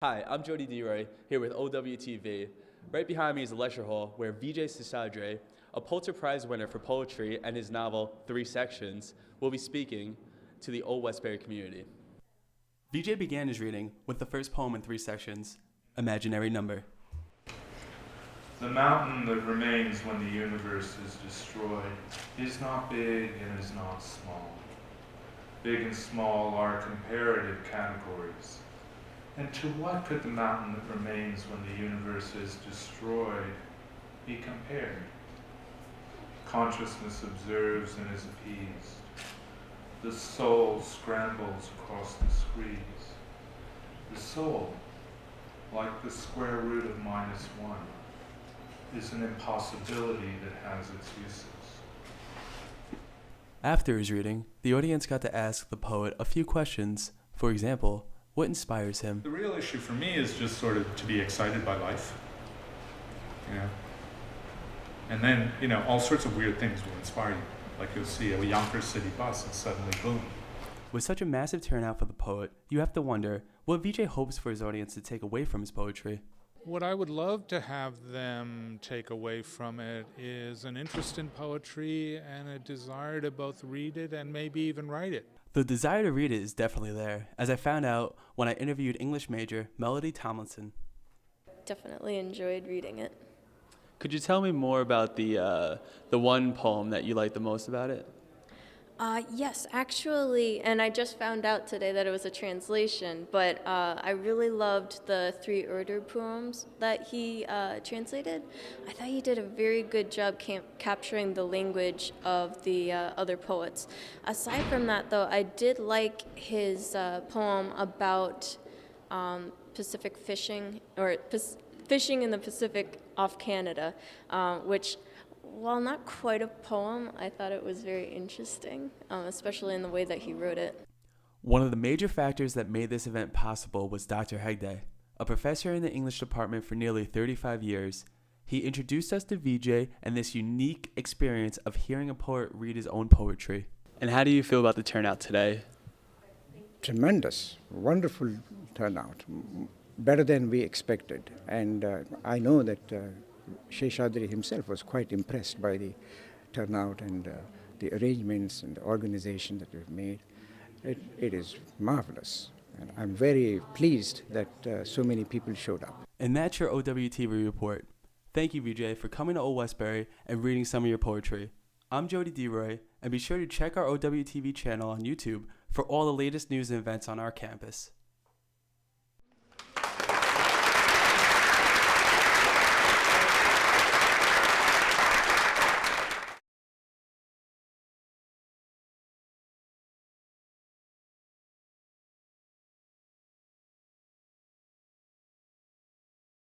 Hi, I'm Jody D-Roy, here with OWTV. Right behind me is the lecture hall where Vijay Seshadri, a Pulitzer Prize winner for poetry and his novel Three Sections, will be speaking to the Old Westbury community. Vijay began his reading with the first poem in 3 sections, Imaginary Number. The mountain that remains when the universe is destroyed is not big and is not small. Big and small are comparative categories. And to what could the mountain that remains when the universe is destroyed be compared? Consciousness observes and is appeased. The soul scrambles across the screens. The soul, like the square root of -1, is an impossibility that has its uses. After his reading, the audience got to ask the poet a few questions. For example, what inspires him? The real issue for me is just sort of to be excited by life, and then, all sorts of weird things will inspire you. Like you'll see a Yonkers City bus and suddenly boom. With such a massive turnout for the poet, you have to wonder what Vijay hopes for his audience to take away from his poetry. What I would love to have them take away from it is an interest in poetry and a desire to both read it and maybe even write it. The desire to read it is definitely there, as I found out when I interviewed English major Melody Tomlinson. Definitely enjoyed reading it. Could you tell me more about the one poem that you liked the most about it? Yes, actually, and I just found out today that it was a translation, but I really loved the 3 order poems that he translated. I thought he did a very good job capturing the language of the other poets. Aside from that, though, I did like his poem about Pacific fishing, or fishing in the Pacific off Canada, which, while not quite a poem, I thought it was very interesting, especially in the way that he wrote it. One of the major factors that made this event possible was Dr. Hegde, a professor in the English department for nearly 35 years. He introduced us to Vijay and this unique experience of hearing a poet read his own poetry. And how do you feel about the turnout today? Tremendous, wonderful turnout, better than we expected. And I know that Seshadri himself was quite impressed by the turnout and the arrangements and the organization that we've made. It is marvelous. And I'm very pleased that so many people showed up. And that's your OWTV report. Thank you, Vijay, for coming to Old Westbury and reading some of your poetry. I'm Jody D-Roy, and be sure to check our OWTV channel on YouTube for all the latest news and events on our campus.